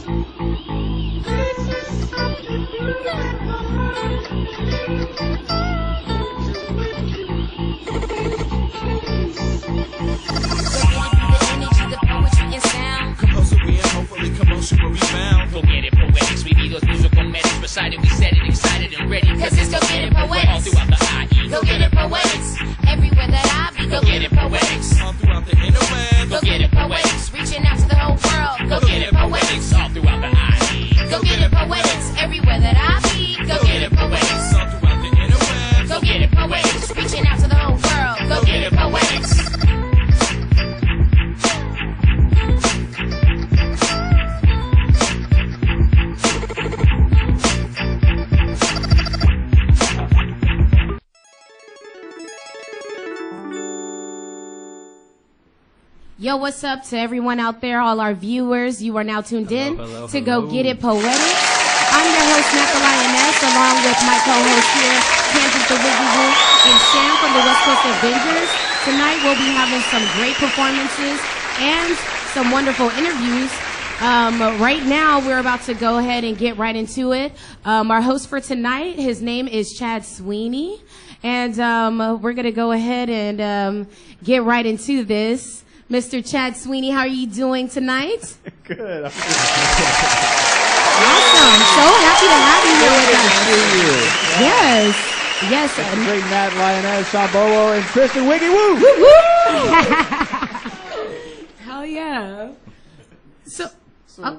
Compulsory and hopefully commotion will rebound. Go get it, poetics. We need those musical medics beside it. We set it, excited and ready. Cause it's go get it, poetics. All throughout the IE. Go get it, poetics. Everywhere that I be, go get it, poetics. All throughout the interweb. Go get it, poetics. Reaching out to the whole world. Go get it, poetics. All throughout the IE. Go get it, poetics. Everywhere that I be, go get it, poetics. All throughout the interweb. Go get it, poetics. Reaching out to the whole world. Go get it, poetics. Yo, what's up to everyone out there, all our viewers? You are now tuned in to Go Get It Poetics. I'm your host, Lioness, along with my co-host here, Kansas the Wiggy Woo, and Sham from the West Coast Avengers. Tonight we'll be having some great performances and some wonderful interviews. Right now we're about to go ahead and get right into it. Our host for tonight, his name is Chad Sweeney, and we're going to go ahead and get right into this. Mr. Chad Sweeney, how are you doing tonight? Good. Awesome. So happy to have you here with us. Good to see you. Yes. Yes. That's the great Matt, Lioness, Babble, and Tristan Wiggy Woo. Hell yeah. So I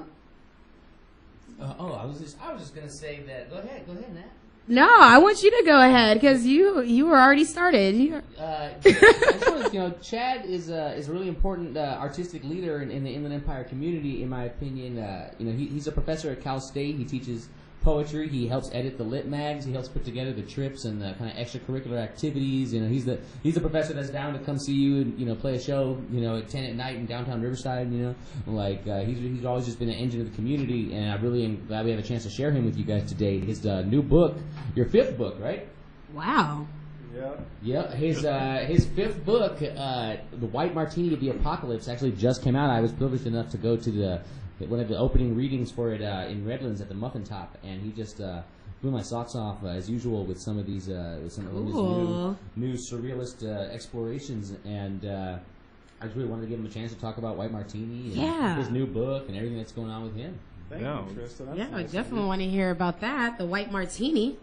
was just gonna say that. Go ahead, Matt. no, I want you to go ahead because you were already started. I just wanted, Chad is a really important artistic leader in the Inland Empire community, in my opinion. He's a professor at Cal State. He teaches poetry. He helps edit the lit mags. He helps put together the trips and the kind of extracurricular activities. He's the professor that's down to come see you and play a show at 10 at night in downtown Riverside. He's always just been an engine of the community, and I really am glad we have a chance to share him with you guys today. His new book, your fifth book, right? Wow. Yeah, his fifth book, The White Martini of the Apocalypse, actually just came out. I was privileged enough to go to one of the opening readings for it in Redlands at the Muffin Top, and he just blew my socks off as usual with some of these his new surrealist explorations, and I just really wanted to give him a chance to talk about White Martini and his new book and everything that's going on with him. Thank you, Tristan. Yeah, I definitely want to hear about that. The White Martini.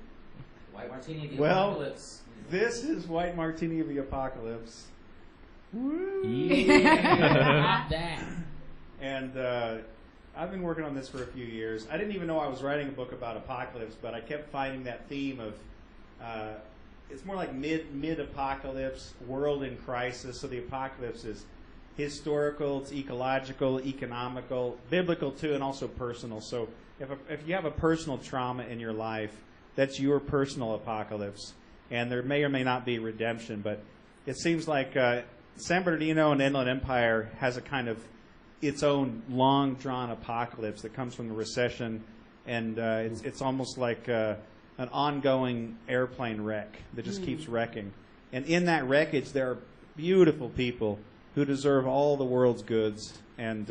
White Martini of the Apocalypse. This is White Martini of the Apocalypse. Woo! Yeah, that. And I've been working on this for a few years. I didn't even know I was writing a book about apocalypse, but I kept finding that theme of it's more like mid-apocalypse, world in crisis. So the apocalypse is historical, it's ecological, economical, biblical too, and also personal. So if you have a personal trauma in your life, that's your personal apocalypse. And there may or may not be redemption, but it seems like San Bernardino and Inland Empire has a kind of its own long-drawn apocalypse that comes from the recession, and it's almost like an ongoing airplane wreck that just keeps wrecking. And in that wreckage, there are beautiful people who deserve all the world's goods, and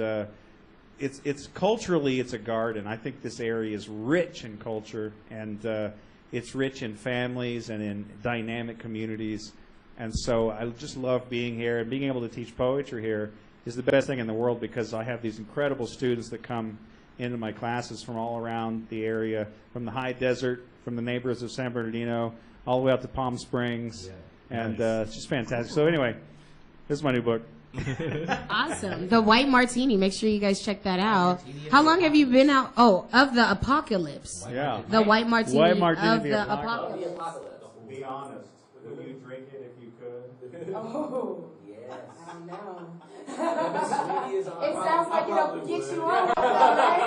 it's culturally, it's a garden. I think this area is rich in culture, and it's rich in families and in dynamic communities. And so I just love being here, and being able to teach poetry here is the best thing in the world, because I have these incredible students that come into my classes from all around the area, from the high desert, from the neighborhoods of San Bernardino, all the way out to Palm Springs. Yeah, and it's just fantastic. So anyway, this is my new book. Awesome. The White Martini. Make sure you guys check that out. How long have you been out? Oh, of the Apocalypse. Yeah. The White Martini, White Martini of the Apocalypse. Be honest. Would you drink it if you could? Oh, Yes. I don't know. It It sounds like it'll get you on, right?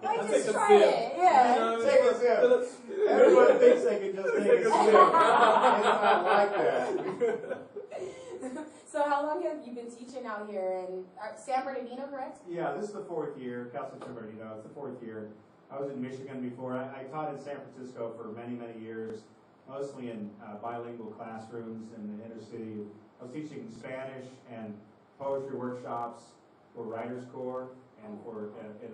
Let's just try it. Yeah. Take a sip. Everyone thinks they can just take a sip. It's not like that. So how long have you been teaching out here in San Bernardino, correct? Yeah, this is the fourth year. Cal State San Bernardino. It's the fourth year. I was in Michigan before. I taught in San Francisco for many, many years, mostly in bilingual classrooms in the inner city. I was teaching Spanish and poetry workshops for Writers Corps and for in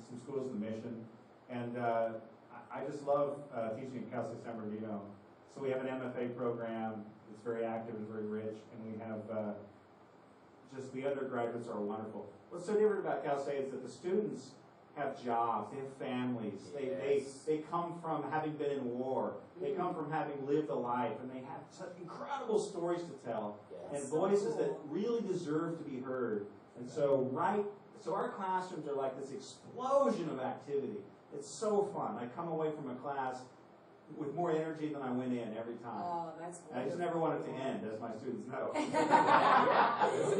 some schools in the mission. And I just love teaching at Cal State San Bernardino. So we have an MFA program. It's very active and very rich. And we have just the undergraduates are wonderful. What's so different about Cal State is that the students have jobs, they have families, they come from having been in war, they come from having lived a life, and they have such incredible stories to tell, and voices that really deserve to be heard. And so our classrooms are like this explosion of activity. It's so fun. I come away from a class with more energy than I went in every time. Oh, that's I just never want it to end, as my students know.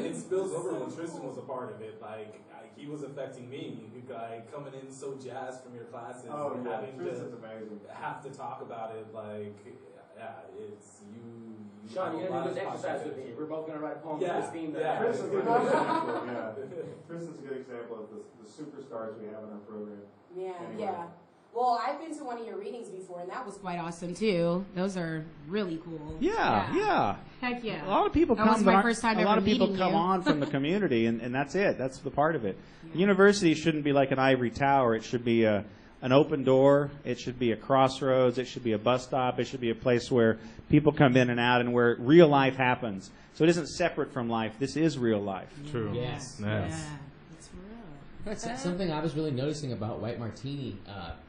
It spills over when Tristan was a part of it. Like, he was affecting me. Like, coming in so jazzed from your classes and having Tristan's amazing. have to talk about it. Like, yeah, it's you. Sean, you gotta do this exercise with me. We're both gonna write a poem with this theme. Tristan's a good example. Yeah, Tristan's a good example of the superstars we have in our program. Yeah, Anyway. yeah. Well, I've been to one of your readings before, and that was Quite awesome too. Those are really cool. Yeah. Heck yeah. A lot of people That come. was my but first time a ever lot of people meeting come you. on from the community, and that's it. That's the part of it. The university shouldn't be like an ivory tower. It should be an open door. It should be a crossroads. It should be a bus stop. It should be a place where people come in and out, and where real life happens. So it isn't separate from life. This is real life. True. Yes. Yeah. It's real. That's something I was really noticing about White Martini,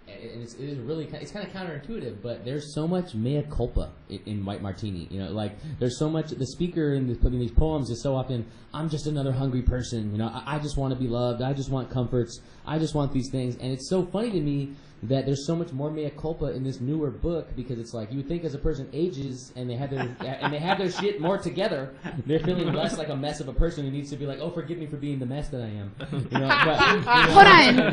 and it is really it's kind of counterintuitive, but there's so much mea culpa in White Martini. You know, like there's so much. The speaker in these poems is so often, I'm just another hungry person. You know, I just want to be loved. I just want comforts. I just want these things, and it's so funny to me that there's so much more mea culpa in this newer book, because it's like you would think as a person ages and they have their shit more together, they're feeling less like a mess of a person who needs to be like, oh, forgive me for being the mess that I am. You know,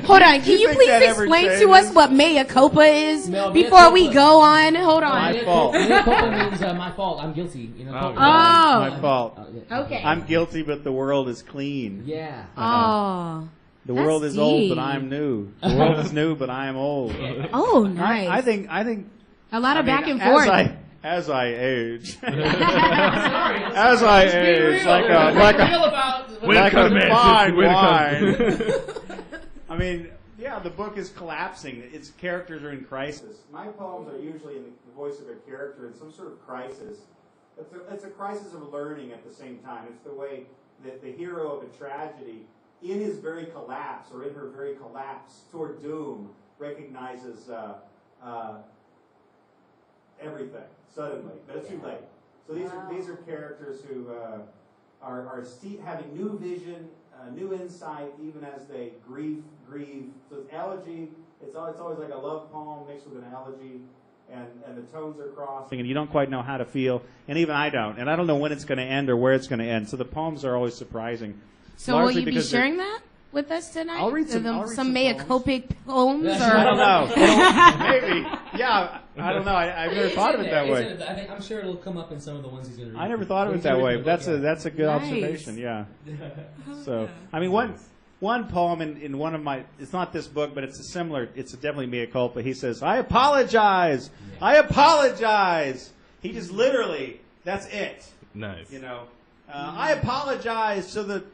Hold on. Can you please explain to us what mea culpa is before we go on? Hold on. My fault. Mea culpa means my fault. I'm guilty. You know. My fault. Okay. I'm guilty, but the world is clean. Yeah. Oh. The That's world is old, but deep. I'm new. The world is new, but I am old. Oh, nice. I think a lot of back and as forth. As I age, as I age, like a fine wine. I mean, yeah, the book is collapsing. Its characters are in crisis. My poems are usually in the voice of a character in some sort of crisis. It's a crisis of learning at the same time. It's the way that the hero of a tragedy, in his very collapse, or in her very collapse toward doom, recognizes everything suddenly, but it's too late. So these are characters who are having new vision, new insight, even as they grieve. So it's elegy. It's always like a love poem mixed with an elegy, and the tones are crossing, and you don't quite know how to feel, and even I don't, and I don't know when it's going to end or where it's going to end. So the poems are always surprising. So will you be sharing that with us tonight? I'll read some mea culpic poems? Or? I don't know. Maybe. Yeah, I don't know. I've never thought of it that way. I'm sure it'll come up in some of the ones he's going to read. I never thought of it that way, but that's a good observation. Yeah. So I mean, one poem in one of my, it's not this book, but it's definitely mea culpa. He says, "I apologize. Yeah. I apologize." He just literally, that's it. Nice. You know, I apologize to the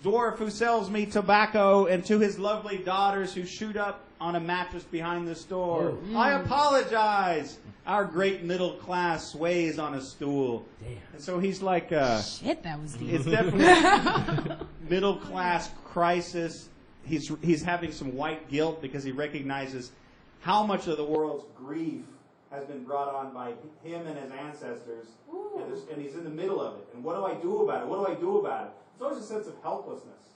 dwarf who sells me tobacco, and to his lovely daughters who shoot up on a mattress behind the store. I apologize. Our great middle class sways on a stool. Damn. And so he's like, shit, that was deep. It's definitely middle class crisis. He's having some white guilt because he recognizes how much of the world's grief has been brought on by him and his ancestors, and he's in the middle of it. And what do I do about it? What do I do about it? It's always a sense of helplessness,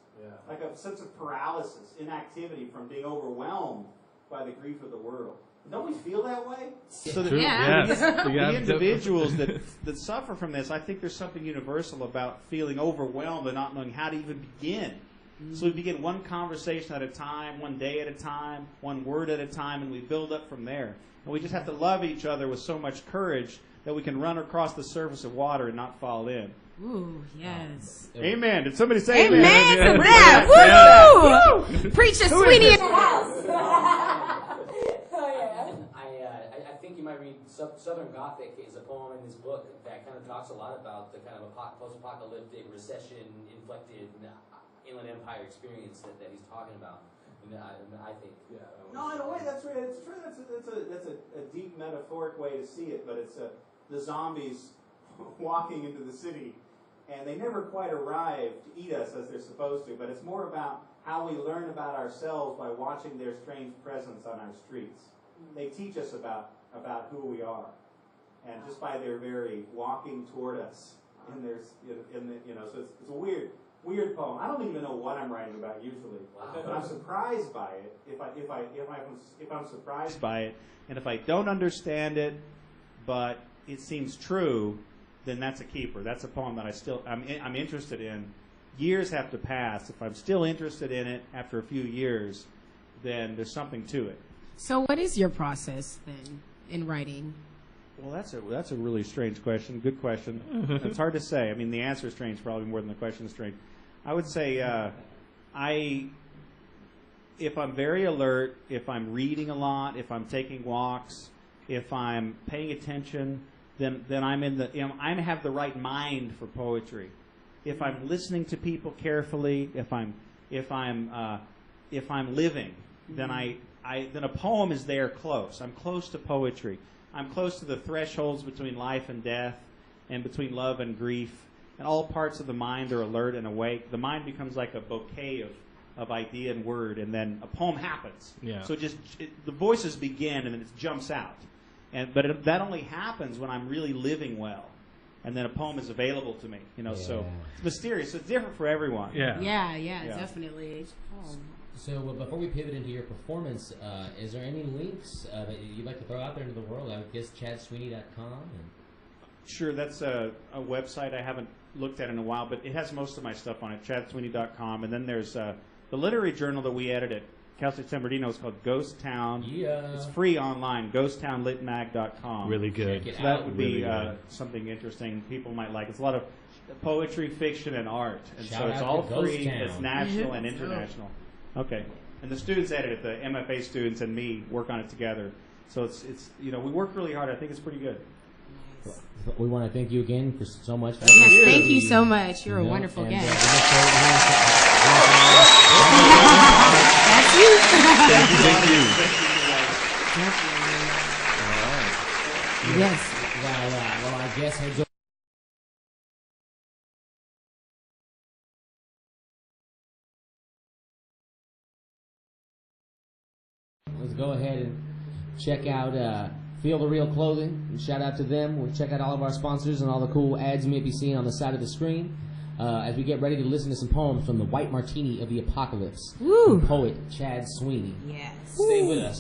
like a sense of paralysis, inactivity from being overwhelmed by the grief of the world. Don't we feel that way? So the individuals that suffer from this, I think there's something universal about feeling overwhelmed and not knowing how to even begin. So we begin one conversation at a time, one day at a time, one word at a time, and we build up from there. And we just have to love each other with so much courage that we can run across the surface of water and not fall in. Ooh, yes. Amen. Did somebody say amen? Amen to that. Woo! Preach a Sweeney. I think you might read Southern Gothic is a poem in this book that kind of talks a lot about the kind of post-apocalyptic, recession-inflected Inland Empire experience that he's talking about. And I think. Yeah. No, in a way, that's right. It's true. That's a deep metaphoric way to see it. But it's the zombies walking into the city, and they never quite arrive to eat us as they're supposed to. But it's more about how we learn about ourselves by watching their strange presence on our streets. They teach us about who we are, and just by their very walking toward us in their so it's a weird poem. I don't even know what I'm writing about usually, but I'm surprised by it. If I'm surprised by it, and if I don't understand it, but it seems true, then that's a keeper. That's a poem that I'm interested in. Years have to pass. If I'm still interested in it after a few years, then there's something to it. So what is your process then in writing? Well, that's a really strange question. Good question. It's hard to say. I mean, the answer is strange probably more than the question is strange. I would say if I'm very alert, if I'm reading a lot, if I'm taking walks, if I'm paying attention, then I have the right mind for poetry. If I'm listening to people carefully, if I'm living, then then a poem is there close. I'm close to poetry. I'm close to the thresholds between life and death, and between love and grief, and all parts of the mind are alert and awake. The mind becomes like a bouquet of idea and word, and then a poem happens. Yeah. So the voices begin, and then it jumps out. But that only happens when I'm really living well, and then a poem is available to me. So it's mysterious. So it's different for everyone. Yeah, definitely. So before we pivot into your performance, is there any links that you'd like to throw out there into the world? I guess ChadSweeney.com. Sure, that's a website I haven't looked at in a while, but it has most of my stuff on it, ChadSweeney.com. And then there's the literary journal that we edit at Cal State San Bernardino is called Ghost Town. Yeah. It's free online, ghosttownlitmag.com. Really good. So that would be something interesting people might like. It's a lot of poetry, fiction, and art. And so it's all free. It's national and international. Okay. And the students edit it. The MFA students and me work on it together. So it's we work really hard. I think it's pretty good. We want to thank you again for so much. Yes, thank you so much. You're a wonderful guest. That's you. Thank you. Yes. Well, I guess heads over. Let's go ahead and check out Feel the Real Clothing. And shout out to them. We'll check out all of our sponsors and all the cool ads you may be seeing on the side of the screen as we get ready to listen to some poems from the White Martini of the Apocalypse. Woo. From poet Chad Sweeney. Yes. Stay with us.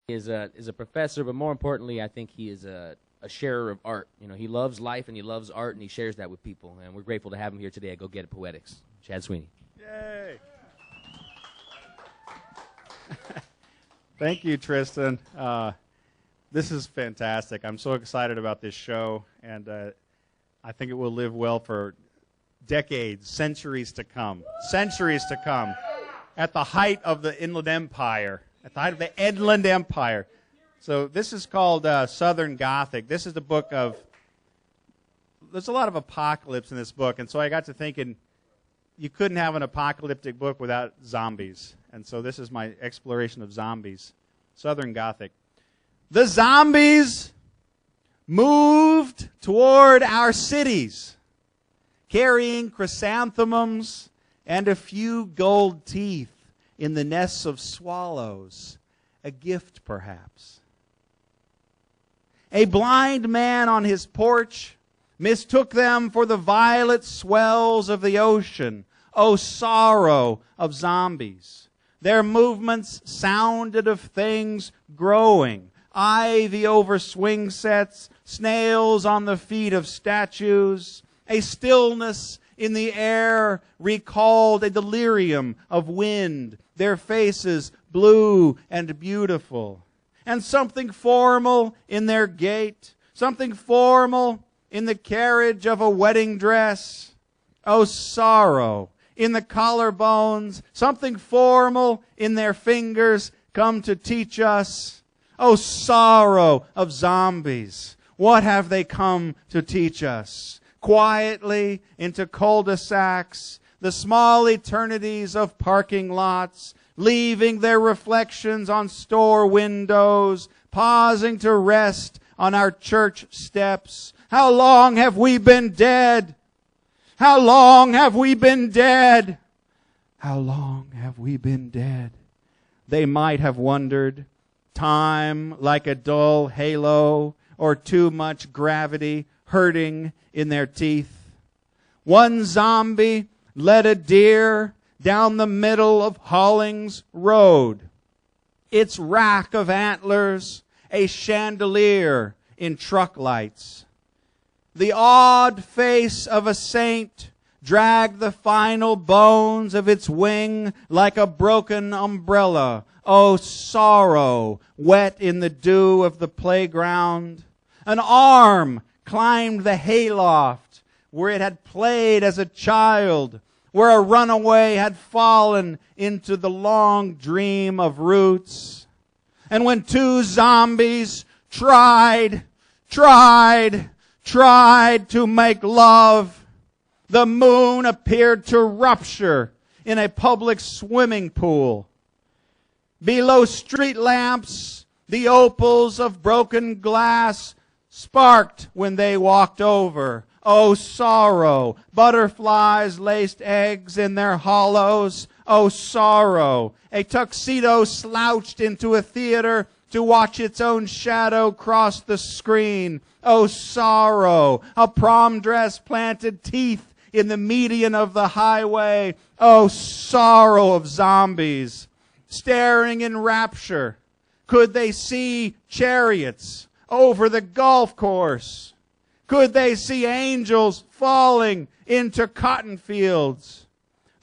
Is a professor, but more importantly, I think he is a sharer of art. He loves life and he loves art, and he shares that with people. And we're grateful to have him here today at Go Get It Poetics. Chad Sweeney. Yay! Thank you, Tristan. This is fantastic. I'm so excited about this show, and I think it will live well for decades, centuries to come. Centuries to come. At the height of the Inland Empire. At the height of the Inland Empire. So this is called Southern Gothic. This is the book of... There's a lot of apocalypse in this book, and so I got to thinking you couldn't have an apocalyptic book without zombies. And so this is my exploration of zombies. Southern Gothic. The zombies moved toward our cities, carrying chrysanthemums and a few gold teeth in the nests of swallows, a gift perhaps. A blind man on his porch mistook them for the violet swells of the ocean. Oh, sorrow of zombies. Their movements sounded of things growing. Ivy over swing sets, snails on the feet of statues. A stillness in the air recalled a delirium of wind, their faces blue and beautiful. And something formal in their gait, something formal in the carriage of a wedding dress. Oh, sorrow in the collarbones, something formal in their fingers come to teach us. Oh, sorrow of zombies, what have they come to teach us? Quietly into cul-de-sacs, the small eternities of parking lots, leaving their reflections on store windows, pausing to rest on our church steps. How long have we been dead? How long have we been dead? How long have we been dead? They might have wondered. Time like a dull halo, or too much gravity hurting in their teeth. One zombie led a deer down the middle of Hollings Road. Its rack of antlers, a chandelier in truck lights. The odd face of a saint dragged the final bones of its wing like a broken umbrella. Oh, sorrow, wet in the dew of the playground. An arm climbed the hayloft where it had played as a child, where a runaway had fallen into the long dream of roots. And when two zombies tried to make love, the moon appeared to rupture in a public swimming pool. Below street lamps, the opals of broken glass sparked when they walked over. Oh, sorrow. Butterflies laced eggs in their hollows. Oh, sorrow. A tuxedo slouched into a theater to watch its own shadow cross the screen. Oh, sorrow. A prom dress planted teeth in the median of the highway. Oh, sorrow of zombies. Staring in rapture, could they see chariots over the golf course? Could they see angels falling into cotton fields?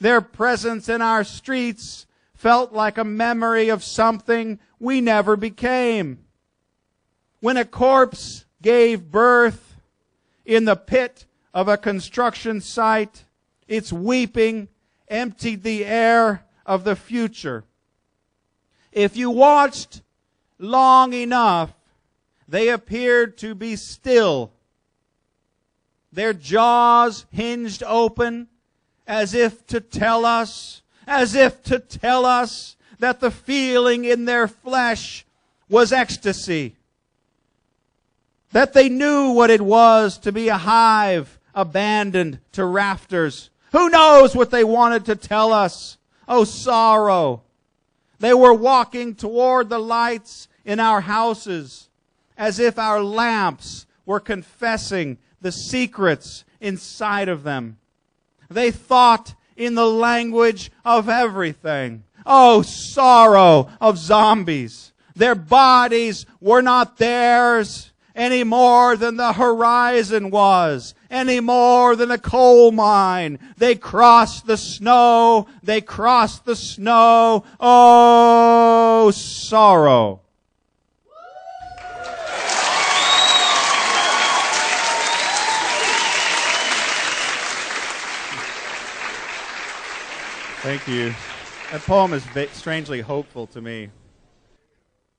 Their presence in our streets felt like a memory of something we never became. When a corpse gave birth in the pit of a construction site, its weeping emptied the air of the future. If you watched long enough, they appeared to be still. Their jaws hinged open as if to tell us that the feeling in their flesh was ecstasy. That they knew what it was to be a hive abandoned to rafters. Who knows what they wanted to tell us? Oh, sorrow. They were walking toward the lights in our houses as if our lamps were confessing the secrets inside of them. They thought in the language of everything. Oh, sorrow of zombies. Their bodies were not theirs any more than the horizon was, any more than a coal mine. They crossed the snow. They crossed the snow. Oh, sorrow. Thank you. That poem is strangely hopeful to me.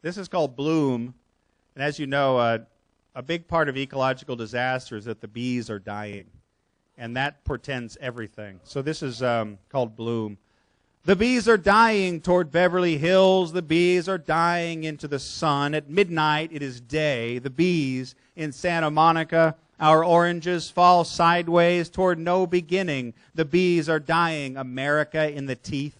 This is called Bloom. And as you know, a big part of ecological disaster is that the bees are dying. And that portends everything. So this is called Bloom. The bees are dying toward Beverly Hills. The bees are dying into the sun. At midnight, it is day. The bees in Santa Monica, our oranges fall sideways toward no beginning. The bees are dying, America in the teeth.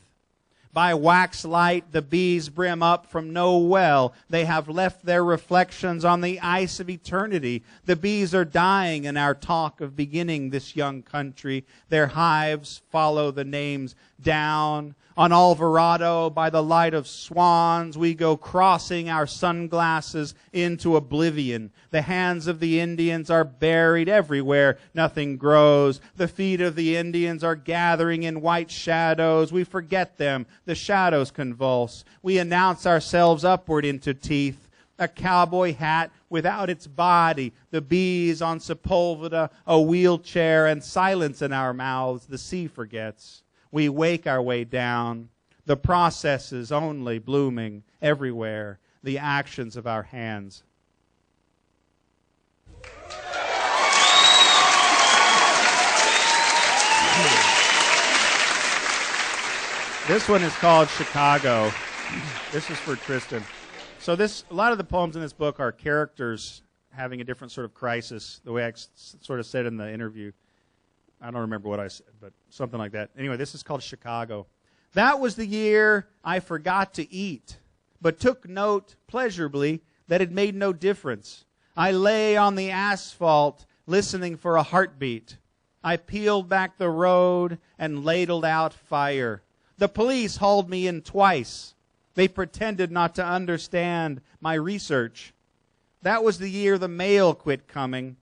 By wax light the bees brim up from no well. They have left their reflections on the ice of eternity. The bees are dying in our talk of beginning this young country. Their hives follow the names down. On Alvarado, by the light of swans, we go crossing our sunglasses into oblivion. The hands of the Indians are buried everywhere. Nothing grows. The feet of the Indians are gathering in white shadows. We forget them. The shadows convulse. We announce ourselves upward into teeth. A cowboy hat without its body. The bees on Sepulveda, a wheelchair, and silence in our mouths. The sea forgets. We wake our way down. The processes only blooming everywhere. The actions of our hands. This one is called Chicago. This is for Tristan. So a lot of the poems in this book are characters having a different sort of crisis, the way I sort of said in the interview. I don't remember what I said, but something like that. Anyway, this is called Chicago. That was the year I forgot to eat, but took note pleasurably that it made no difference. I lay on the asphalt listening for a heartbeat. I peeled back the road and ladled out fire. The police hauled me in twice. They pretended not to understand my research. That was the year the mail quit coming.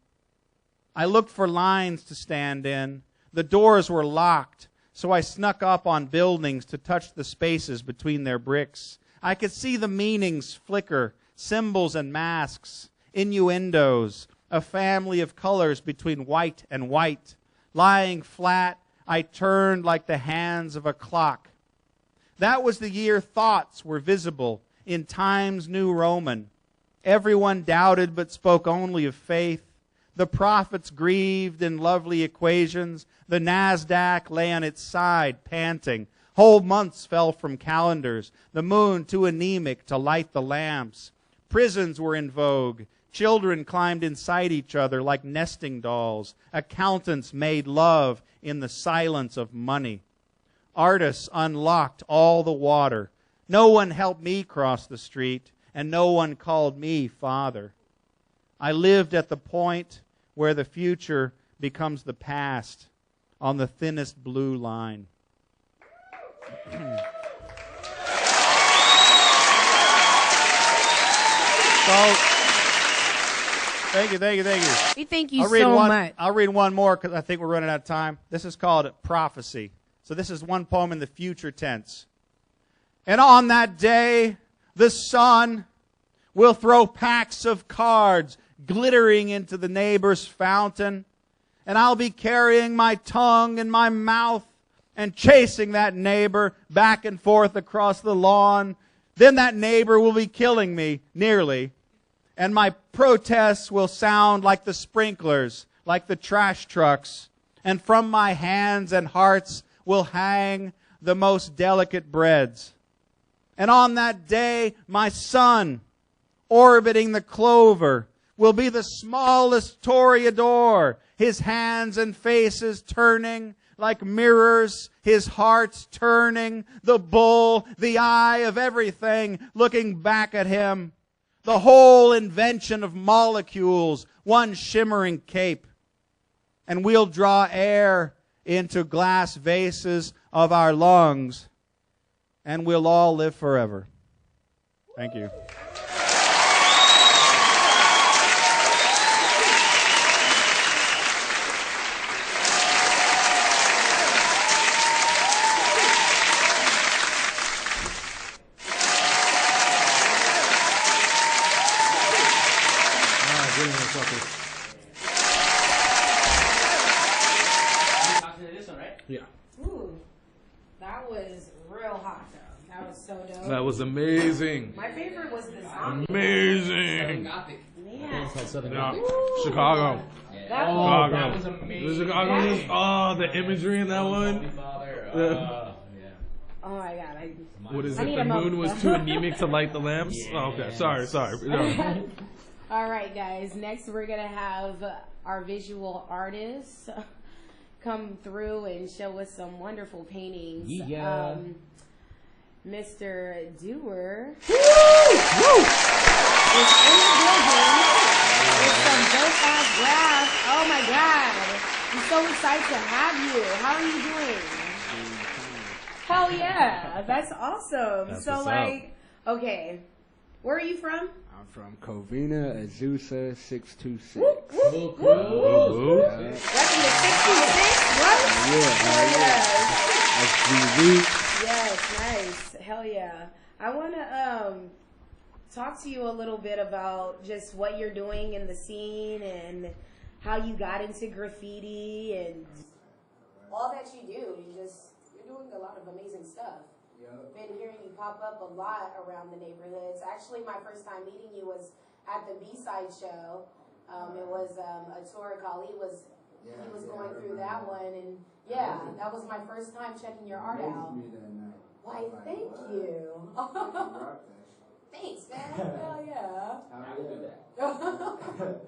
I looked for lines to stand in. The doors were locked, so I snuck up on buildings to touch the spaces between their bricks. I could see the meanings flicker, symbols and masks, innuendos, a family of colors between white and white. Lying flat, I turned like the hands of a clock. That was the year thoughts were visible in Times New Roman. Everyone doubted but spoke only of faith. The prophets grieved in lovely equations. The NASDAQ lay on its side, panting. Whole months fell from calendars. The moon too anemic to light the lamps. Prisons were in vogue. Children climbed inside each other like nesting dolls. Accountants made love in the silence of money. Artists unlocked all the water. No one helped me cross the street, and no one called me father. I lived at the point where the future becomes the past, on the thinnest blue line. So, thank you. We thank you so much. I'll read one more because I think we're running out of time. This is called Prophecy. So this is one poem in the future tense. And on that day, the sun will throw packs of cards glittering into the neighbor's fountain, and I'll be carrying my tongue in my mouth and chasing that neighbor back and forth across the lawn. Then that neighbor will be killing me, nearly, and my protests will sound like the sprinklers, like the trash trucks, and from my hands and hearts will hang the most delicate breads. And on that day, my son, orbiting the clover, will be the smallest toreador, his hands and faces turning like mirrors, his heart's turning, the bull, the eye of everything looking back at him. The whole invention of molecules, one shimmering cape. And we'll draw air into glass vases of our lungs, and we'll all live forever. Thank you. Yeah. Ooh, that was real hot though. That was so dope. That was amazing. My favorite was the zombie. Amazing. Man. Chicago. That Chicago. That was amazing. The Chicago was, oh, the imagery in that one. Oh my god. What is I it? need The a moon moment. was too anemic to light the lamps? Oh, okay. Sorry. No. All right, guys. Next, we're gonna have our visual artists come through and show us some wonderful paintings. Yeah. Mr. Doer Woo! is in the building with some dope ass graphs. Oh my god. I'm so excited to have you. How are you doing? Hell yeah. That's awesome. That's so what's like, okay. Where are you from? I'm from Covina, Azusa, 626. Whoop, whoop, whoop, Woo, woo. Repping the 626, what? Hell yes. SGV. Yes, nice. Hell yeah. I want to talk to you a little bit about just what you're doing in the scene and how you got into graffiti and all that you do. You're doing a lot of amazing stuff. Yep. Been hearing you pop up a lot around the neighborhoods. Actually, my first time meeting you was at the B-side show. It was a tour. Khalid was going through that one, and yeah, that was my first time checking your art out. Why, thank you. Thanks, man. Hell yeah. I would do that.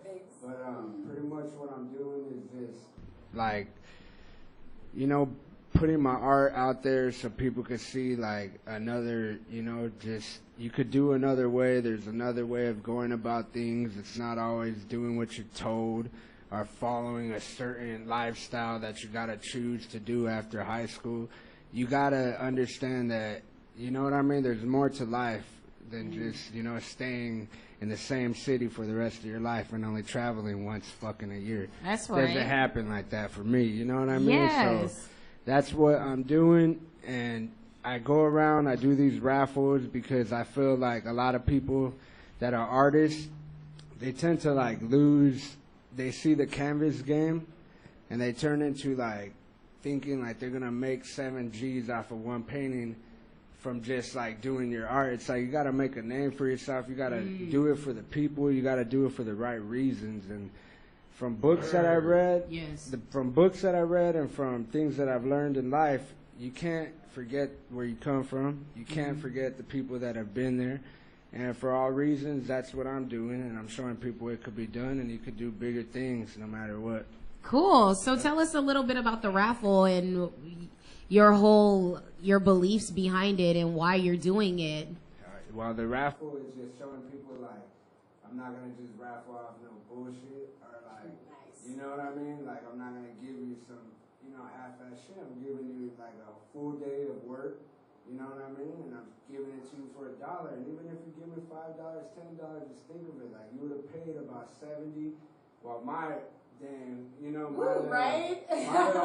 Thanks. But pretty much what I'm doing is just like, you know, putting my art out there so people could see like another, you know, just you could do another way. There's another way of going about things. It's not always doing what you're told or following a certain lifestyle that you gotta choose to do after high school. You gotta understand that, you know what I mean? There's more to life than just, you know, staying in the same city for the rest of your life and only traveling once fucking a year. That's right. Doesn't happen like that for me, you know what I mean? Yes. So that's what I'm doing, and I go around, I do these raffles because I feel like a lot of people that are artists, they tend to like lose, they see the canvas game, and they turn into like thinking like they're gonna make 7 G's off of one painting from just like doing your art. It's like you gotta make a name for yourself, you gotta do it for the people, you gotta do it for the right reasons. And from books that I read, from books that I read and from things that I've learned in life, you can't forget where you come from. You can't forget the people that have been there. And for all reasons, that's what I'm doing, and I'm showing people it could be done, and you could do bigger things no matter what. Cool. So tell us a little bit about the raffle and your beliefs behind it and why you're doing it. Well, the raffle is just showing people like, I'm not going to just raffle off no bullshit or like, you know what I mean? Like, I'm not going to give you some, you know, half-ass shit. I'm giving you like a full day of work, you know what I mean? And I'm giving it to you for $1. And even if you give me $5, $10, just think of it. Like, you would have paid about 70. Well, my damn, you know, my little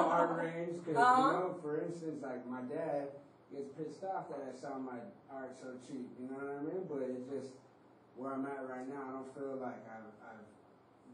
art range. Because, you know, for instance, like my dad gets pissed off that I sell my art so cheap, you know what I mean? But it's just where I'm at right now. I don't feel like I've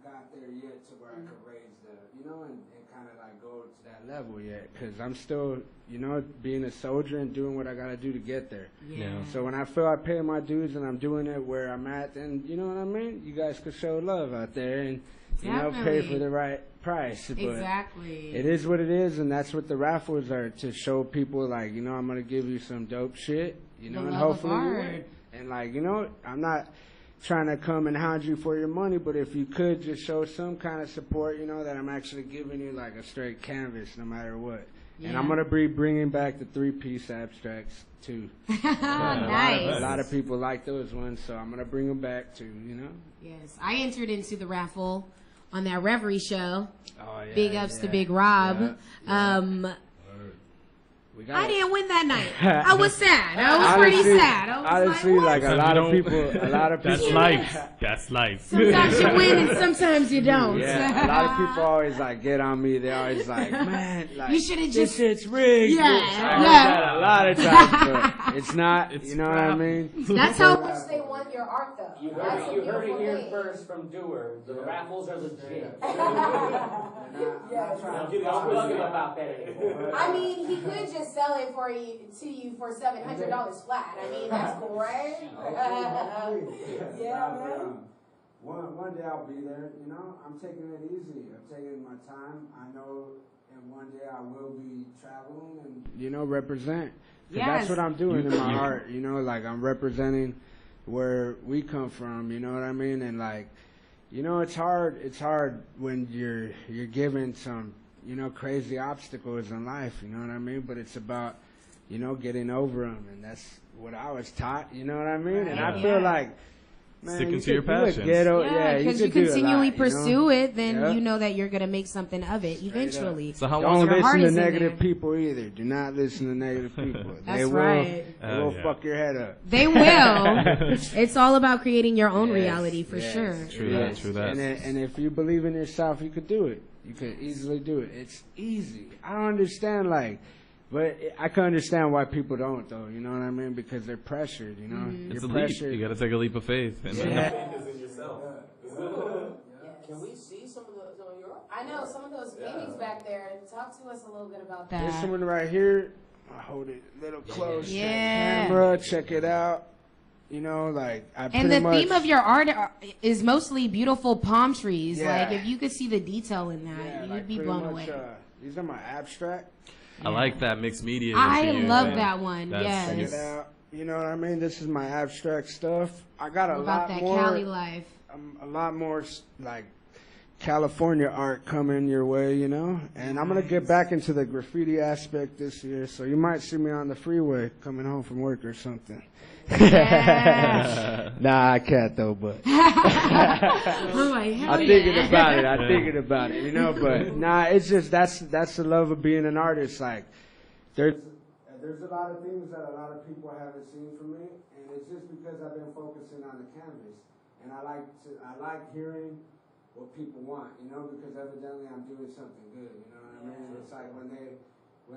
got there yet to where I could raise the, you know, and kind of like go to that level yet. Because I'm still, you know, being a soldier and doing what I got to do to get there. Yeah. So when I feel I pay my dues and I'm doing it where I'm at, then, you know what I mean? You guys could show love out there and, you know, pay for the right price. But exactly. it is what it is, and that's what the raffles are, to show people, like, you know, I'm going to give you some dope shit, you know, and hopefully you win. And, like, you know, I'm not trying to come and hound you for your money, but if you could just show some kind of support, you know, that I'm actually giving you, like, a straight canvas no matter what. Yeah. And I'm going to be bringing back the 3-piece abstracts, too. Nice. A lot of people like those ones, so I'm going to bring them back, too, you know? Yes. I entered into the raffle on that Reverie show. Oh, yeah, Big ups to Big Rob. Yeah. I didn't win that night. I was sad. I was pretty sad. I was honestly, like a lot of people. That's life. That's life. Sometimes you win and sometimes you don't. Yeah, a lot of people always like get on me. They always like, man, like, you should have just. This shit's rigged. Yeah, I heard that a lot of times, but it's not. It's you know what I mean? That's how much they want your art, though. You heard it here first from Doer. The raffles are legit. Yes. Don't bug him about that anymore. I mean, he could just sell it to you for $700 flat. I mean, that's great. Yeah, man. One day I'll be there. You know, I'm taking it easy. I'm taking my time. I know, and one day I will be traveling and, you know, represent. Yes. That's what I'm doing in my art. You know, like I'm representing where we come from. You know what I mean? And like, you know, it's hard. It's hard when you're given some, you know, crazy obstacles in life. You know what I mean? But it's about you know, getting over them, and that's what I was taught. You know what I mean? And I feel like. Man, sticking to your passions. Because you continually pursue it, then you know that you're going to make something of it eventually. So how don't listen to negative people either. Do not listen to negative people. That's right. They will fuck your head up. They will. It's all about creating your own reality for sure. True that, true that. And if you believe in yourself, you could do it. You could easily do it. It's easy. I don't understand, but I can understand why people don't, though. You know what I mean? Because they're pressured. You know, it's a leap. You got to take a leap of faith. Faith is in yourself. Can we see some of your? I know some of those paintings back there. Talk to us a little bit about that. This one right here. I hold it a little close. Camera, check it out. You know, I and the theme of your art is mostly beautiful palm trees. Like, if you could see the detail in that, you'd be blown away. These are my abstract. I like that mixed media. I love that one. Check it out. You know what I mean? This is my abstract stuff. I got a lot that more. Cali life. A lot more California art coming your way, you know. And I'm gonna get back into the graffiti aspect this year, so you might see me on the freeway coming home from work or something. Yeah. Nah, I can't though, but I'm thinking about it, you know. But nah, it's just that's the love of being an artist. There's a lot of things that a lot of people haven't seen from me, and it's just because I've been focusing on the canvas, and I like hearing what people want, you know, because evidently I'm doing something good, you know what I mean? It's like when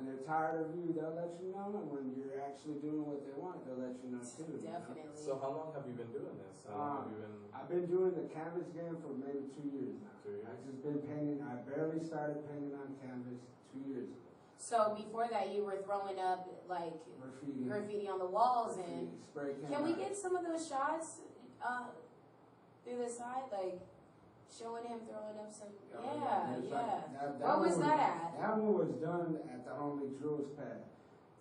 they're tired of you, they'll let you know, and when you're actually doing what they want, they'll let you know too. Definitely. So how long have you been doing this? I've been doing the canvas game for maybe 2 years now. I've just been painting. I barely started painting on canvas 2 years ago. So before that, you were throwing up graffiti on the walls, and can we get some of those shots through the side, showing him throwing up some? What was that at? That one was done at the homie Drew's pad.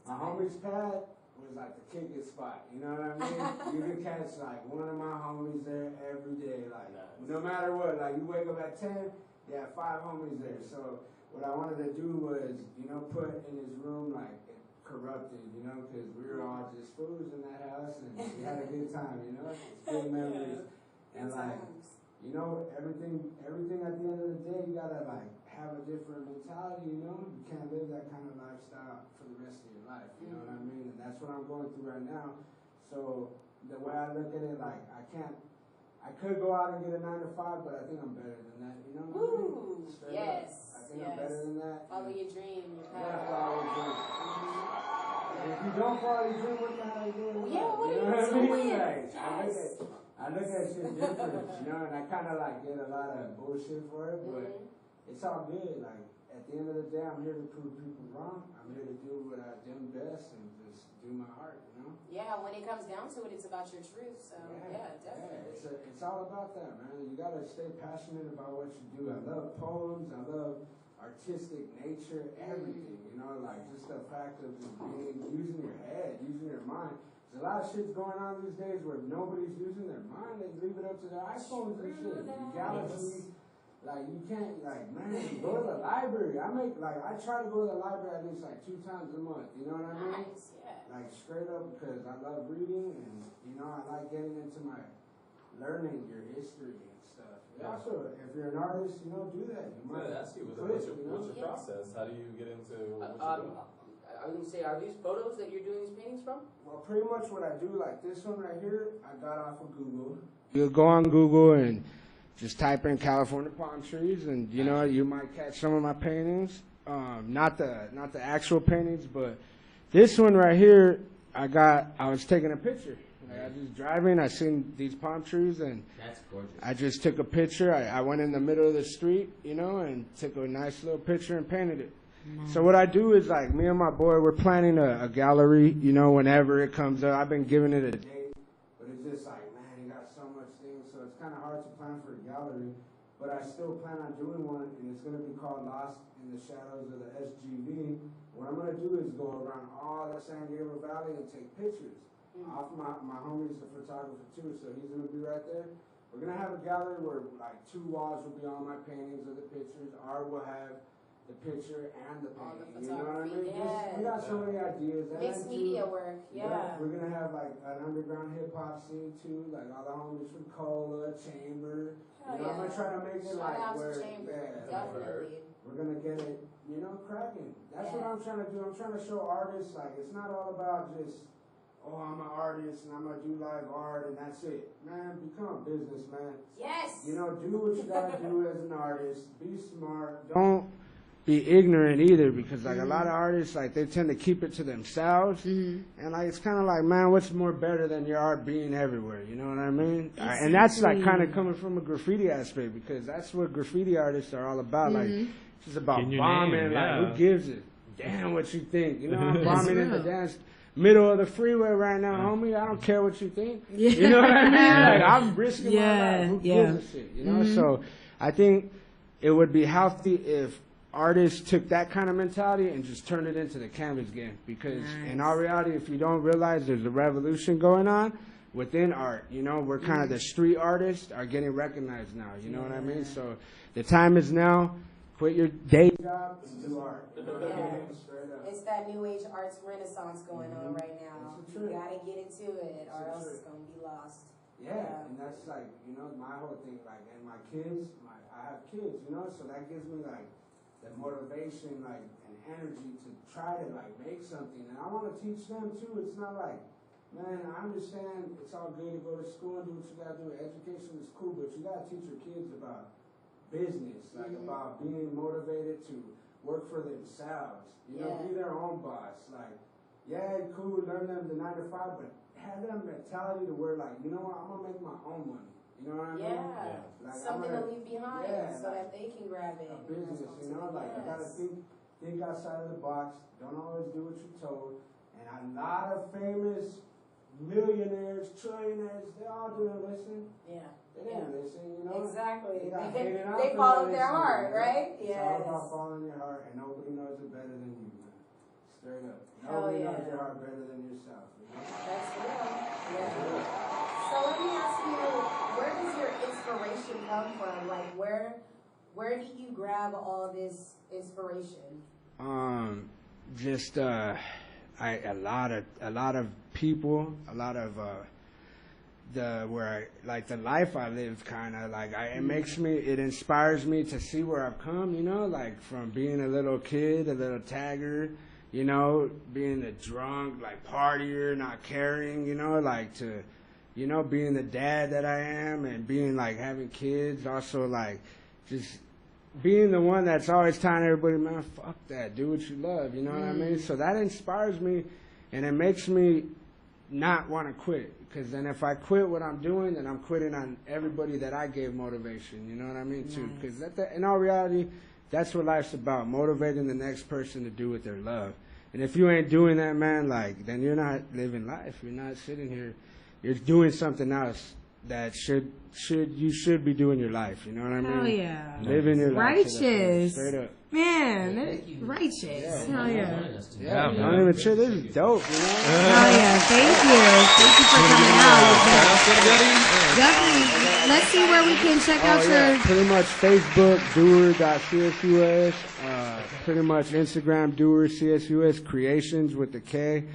My homie's pad was the kicking spot. You know what I mean? You can catch one of my homies there every day. No matter what. You wake up at 10, you have 5 homies there. So what I wanted to do was, put in his room corrupted, because we were all just fools in that house, and we had a good time, It's good memories. And everything at the end of the day, you gotta have a different mentality, You can't live that kind of lifestyle for the rest of your life, you know what I mean? And that's what I'm going through right now. So the way I look at it, I could go out and get a 9 to 5, but I think I'm better than that, you know what I mean? Yes. I think I'm better than that. Follow your dream. Follow your dream. If you don't follow your dream, what the hell are you doing? What are you doing? I look at shit different, and I kind of get a lot of bullshit for it, but it's all good. At the end of the day, I'm here to prove people wrong. I'm here to do what I do best and just do my art, Yeah, when it comes down to it, it's about your truth. So definitely. Yeah, it's all about that, man. You gotta stay passionate about what you do. I love poems. I love artistic nature, everything. Just the fact of just using your head, using your mind. There's a lot of shit's going on these days where nobody's using their mind. They leave it up to their iPhones and shit. The galaxies. You can't, man, go to the library. I try to go to the library at least 2 times a month. You know what I mean? Nice, yeah. Straight up, because I love reading, and, I like getting into my learning your history and stuff. Yeah. Also, if you're an artist, do that. You might ask you, what's your process? How do you get into what you're doing? I was going to say, are these photos that you're doing these paintings from? Well, pretty much what I do, this one right here, I got off of Google. You go on Google and just type in California palm trees, and you might catch some of my paintings. Not the actual paintings, but this one right here, I was taking a picture. I was just driving, I seen these palm trees, and that's gorgeous. I just took a picture. I went in the middle of the street, and took a nice little picture and painted it. So what I do is me and my boy, we're planning a gallery, whenever it comes up. I've been giving it a date, but it's just man, you got so much things, so it's kind of hard to plan for a gallery. But I still plan on doing one, and it's going to be called Lost in the Shadows of the SGV. What I'm going to do is go around all the San Gabriel Valley and take pictures. Off my homie's a photographer too, so he's going to be right there. We're going to have a gallery where 2 walls will be all my paintings of the pictures. Art will have the picture and the All the painting. You know what I mean? photography, Just, we got so many ideas. And Mixed then, media too, work, yeah. we're gonna have like an underground hip hop scene too, like all the homies from Cola, Chamber. Hell You know, I'm gonna try to make it Shout like out to where Chamber, definitely. we're gonna get it, you know, cracking. That's what Yeah. I'm trying to do. I'm trying to show artists like it's not all about just, oh, I'm an artist and I'm gonna do live art and that's it. Man, become a businessman. Yes. You know, do what you gotta do as an artist. Be smart. Don't be ignorant either, because like a lot of artists, like they tend to keep it to themselves, and like it's kind of like, man, what's more better than your art being everywhere? You know what I mean? And that's like kind of coming from a graffiti aspect, because that's what graffiti artists are all about. Like it's just about Getting your bombing. name, yeah. Like who gives it? Damn, what you think? You know, I'm bombing in the dance middle of the freeway right now, homie. I don't care what you think. You know what I mean? Like I'm risking my life. Who gives a shit? You know? So I think it would be healthy if artists took that kind of mentality and just turned it into the canvas game, because in all reality, if you don't realize there's a revolution going on within art, you know, we're kind of the street artists are getting recognized now, you know what I mean? So the time is now. Quit your day job and do art. It's that new age arts renaissance going on right now. You gotta get into it, or else it's gonna be lost. Yeah, and that's like, you know, my whole thing, like, and my kids, I have kids, you know, so that gives me like the motivation, like, and energy to try to like make something. And I want to teach them too. It's not like, man, I understand it's all good to go to school and do what you gotta do. Education is cool, but you gotta teach your kids about business, like about being motivated to work for themselves. You know, be their own boss. Like, yeah, cool, learn them the 9 to 5, but have that mentality to where, like, you know what, I'm gonna make my own money. You know what I mean? Yeah. Like, Something to leave behind so like that they can grab it. a business, you know, like you gotta think outside of the box. Don't always do what you're told. And a lot of famous millionaires, trillionaires, they all didn't listen. Yeah. They didn't listen, you know. Exactly. They followed their heart, right? It's all about following your heart, and nobody knows it better than you, man. Straight up. Nobody knows your heart better than yourself. You know? That's real. Yeah. So let me ask you, where does your inspiration come from? Like, where do you grab all this inspiration? Just a lot of people, a lot of the life I lived, kind of like it inspires me to see where I've come, you know, like from being a little kid, a little tagger, you know, being a drunk, like partier, not caring, you know, like to, you know, being the dad that I am and being like having kids, also like just being the one that's always telling everybody, man, fuck that, do what you love, you know what I mean? So that inspires me, and it makes me not want to quit, because then if I quit what I'm doing, then I'm quitting on everybody that I gave motivation, you know what I mean, too? Because in all reality, that's what life's about, motivating the next person to do what they love. And if you ain't doing that, man, like, then you're not living life. You're not sitting here. You're doing something else that you should be doing your life. You know what I mean? Hell yeah. Living your life. Righteous. Straight up. Man, righteous. Hell yeah. Yeah, don't even chill. This is dope, you know? Hell yeah. Thank you. Thank you for coming out. Definitely. Let's see where we can check out your... Pretty much Facebook, doer.csus. Pretty much Instagram, doer, CSUS, creations with the K. Okay.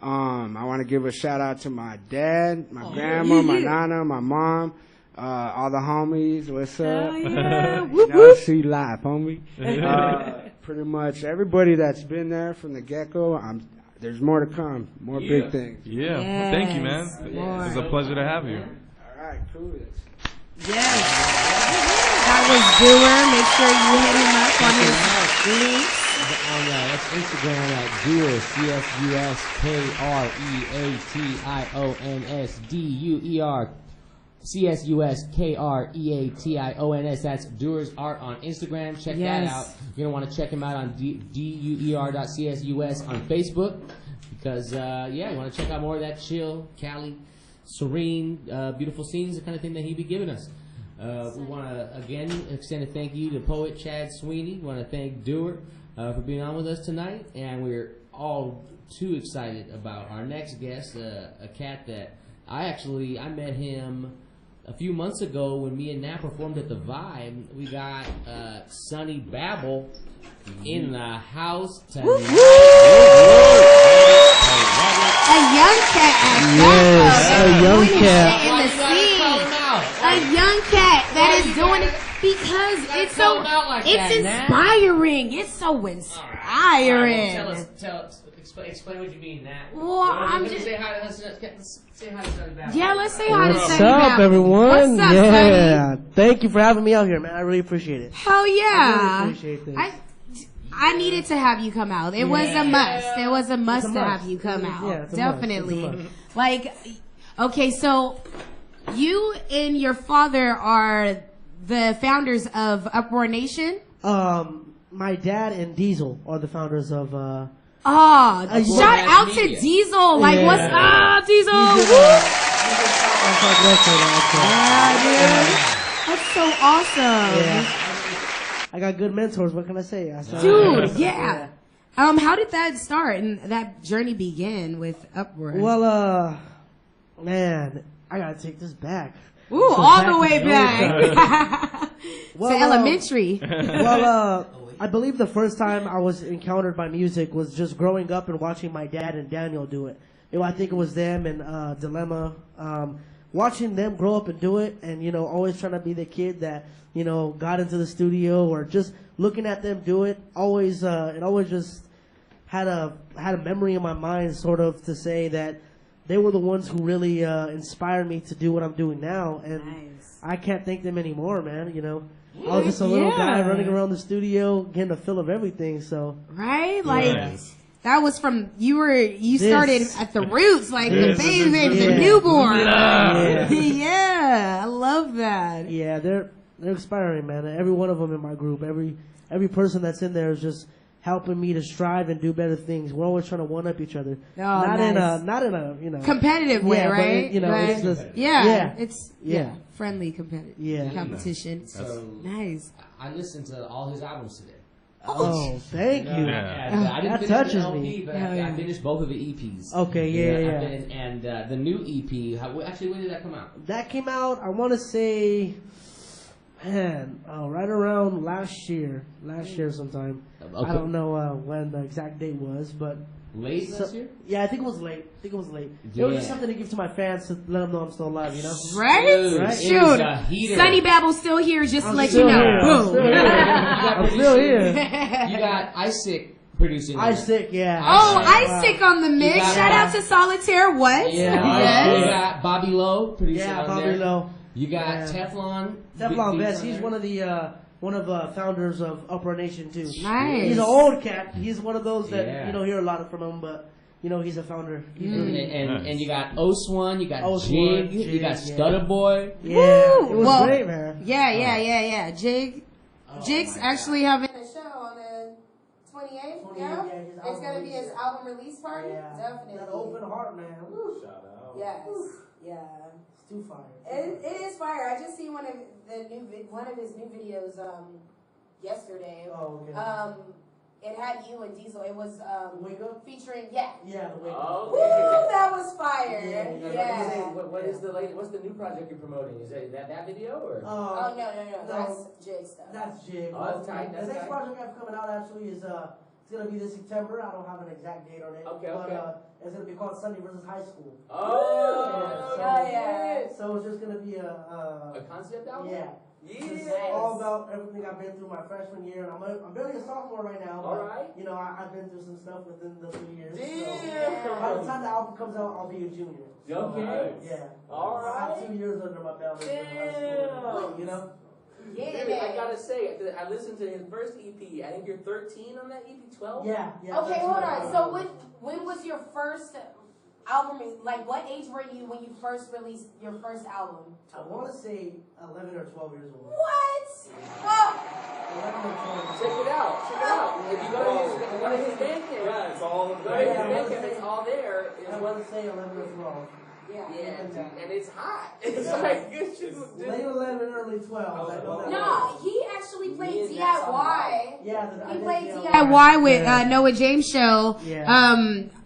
I want to give a shout out to my dad, my grandma, my nana, my mom, all the homies. What's up? Yeah. Whoop, whoop. See live, homie. Pretty much everybody that's been there from the get-go. There's more to come, more big things. Yeah. Yes. Well, thank you, man. More. It was a pleasure to have you. All right, cool. Yes. That was Doer. Make sure you hit him up on his links. That's Instagram at Doer, CSUSKREATIONS, That's Doer's Art on Instagram. Check that out. You're going to want to check him out on DUER.CSUS on Facebook, because, you want to check out more of that chill, Cali, serene, beautiful scenes, the kind of thing that he be giving us. We want to, again, extend a thank you to poet Chad Sweeney. We want to thank Doer for being on with us tonight, and we're all too excited about our next guest, a cat that I met him a few months ago when me and Nat performed at the Vibe, we got Sonnie Babble in the house tonight. A young cat at Yes, a young cat. in the scene. A young cat that is doing it because it's so inspiring. It's so inspiring. Explain what you mean, Nat. Well, I'm just say hi to Sonnie Babble. yeah. Let's say hi to What's Sonnie up, Babble. everyone? What's up, yeah, Sonnie? thank you for having me out here, man. I really appreciate it. Hell yeah! I really appreciate this. I needed to have you come out. It was a must. It was a must to have you come out. Yeah, it's a Definitely. must. It's a must. Like, okay, so you and your father are the founders of Uproar Nation. My dad and Diesel are the founders of. Shout out to Diesel. Like, what's up, Diesel? That's so awesome. Yeah. I got good mentors. What can I say? Dude, yeah. How did that start and that journey begin with Uproar? Well, man, I gotta take this back. Ooh, all the way back. To elementary. I believe the first time I was encountered by music was just growing up and watching my dad and Daniel do it. I think it was them and Dilemma. Watching them grow up and do it, and always trying to be the kid that got into the studio, or just looking at them do it. Always, it always just had a memory in my mind, sort of, to say that they were the ones who really inspired me to do what I'm doing now, and I can't thank them anymore, man. I was just a little guy running around the studio, getting a feel of everything. So that was from you started at the roots, like the baby, the newborn. Yeah, I love that. Yeah, they're inspiring, man. Every one of them in my group, every person that's in there is just helping me to strive and do better things. We're always trying to one up each other. Not in a competitive way, right? It's just, it's friendly competition. So nice. I listened to all his albums today. Oh, thank you. I didn't that finish touches the LP, me. but I finished both of the EPs. Okay, yeah. And the new EP, actually, when did that come out? That came out, I want to say, right around last year sometime. Okay. I don't know when the exact date was, but late last year? Yeah, I think it was late. It was just something to give to my fans to let them know I'm still alive, Right? Dude, Shoot. Sonnie Babble's still here, just to let you know. Boom. I'm still here. You got Isaac producing. Isaac, yeah. Isaac on the mix. Shout out to Solitaire. What? Yeah. You got Bobby Lowe producing on Bobby there. Lowe. You got Teflon. Teflon Vest. He's one of the founders of Uproar Nation too. Nice. He's an old cat. He's one of those that you don't hear a lot from him, but he's a founder. And you got Oswan, you got Jig, you got Stutter Boy. Yeah, it was great, man. Yeah. Jig's actually having A show on the 28th. Yeah, it's gonna be his album release party. Yeah. Definitely. That open heart, man. Shout out. Yes. Yeah. It's too fire. It is fire. I just seen one of his new videos yesterday. Oh, okay. It had you and Diesel. It was Wake Up? featuring Yeah, the Wake Up. Oh, Woo, that was fire. Yeah. What is the latest? What's the new project you're promoting? Is that video or? Oh no. That's Jig stuff. That's Jig. Oh, that's tight. The next project I have coming out actually is it's gonna be this September. I don't have an exact date on it. Okay. It's gonna be called Sunday versus High School. So it's just gonna be a concept album. Yeah. It's all about everything I've been through my freshman year, and I'm barely a sophomore right now. But, I've been through some stuff within the 3 years. Damn. So by the time the album comes out, I'll be a junior. Okay. Yeah. All right. I have 2 years under my belt. Damn. Yeah. Dude, I gotta say, I listened to his first EP. I think you're 13 on that EP, 12? Yeah. Okay, hold on. So when was your first album? Like, what age were you when you first released your first album? I want to say 11 or 12 years old. What? Oh. 11 or 12. Check it out. If you go to his Bandcamp, it's all it's all there. I want to say 11 or 12. Yeah. And it's hot. It's like late 11, early 12. I know that. No, he actually played DIY. Yeah, he played DIY with Noah James show. Yeah.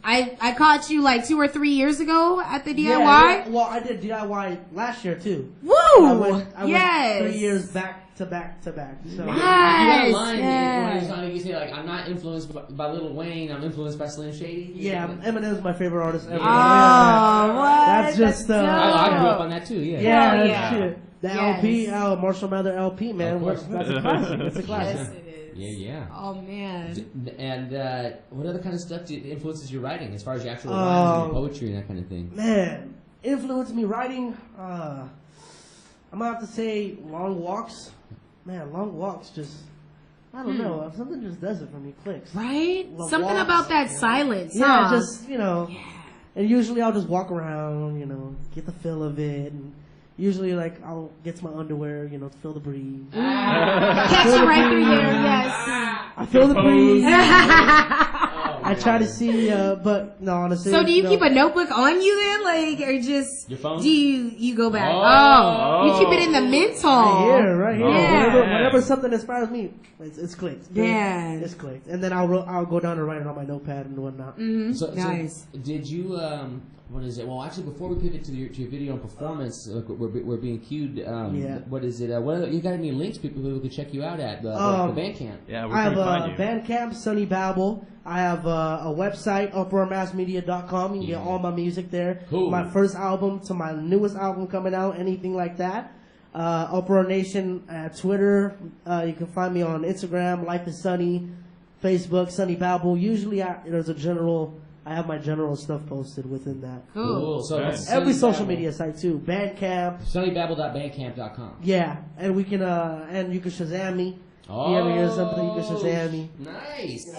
I caught you like 2 or 3 years ago at the DIY. Yeah, well, I did DIY last year too. Woo! I Yes. went 3 years back to back to back. So. You got a line Yes. when you say like, I'm not influenced by Lil Wayne, I'm influenced by Slim Shady. Yeah, Eminem's my favorite artist ever. Oh, what? That's just I grew up on that too. Yeah. Yeah, Oh, that's shit. The LP, Marshall Mathers LP, man. Of course. That's a classic. It's a classic. Yes, it is. Yeah. Oh man. And what other kind of stuff influences your writing, as far as your actual rhymes and your poetry and that kind of thing? Man, influenced me writing. I'm gonna have to say long walks. Man, long walks just. I don't know. Something just does it for me. Clicks. Right? Long Something walks. about that silence. Yeah, huh? just and usually I'll just walk around, get the feel of it, and usually like I'll get to my underwear, to feel the breeze. Catch you right through here. Yes. I feel the breeze. I try to see, but no, honestly. So do you keep a notebook on you then, like, or just your phone? Do you go back? Oh, you keep it in the mental. Right here. Yeah. Whenever something inspires me, it's clicked. Yeah. It's clicked, and then I'll go down and write it on my notepad and whatnot. Mm-hmm. So nice. Did you what is it? Well, actually, before we pivot to your video and performance, we're being cued. What is it? You got any links people who could check you out at the Bandcamp? Yeah, I have a Bandcamp, Sonnie Babble. I have a website, uproarmassmedia.com. You can get all my music there. Cool. My first album to my newest album coming out, anything like that. Uproar Nation at Twitter. You can find me on Instagram, Life is Sonnie, Facebook, Sonnie Babble. Usually I have my general stuff posted within that. Cool. So that's every Sonnie social Babble. media site too. Bandcamp. SonnieBabble.bandcamp.com. Yeah, and we can and you can Shazam me. Oh, if you ever hear something, you can Shazam me. Nice.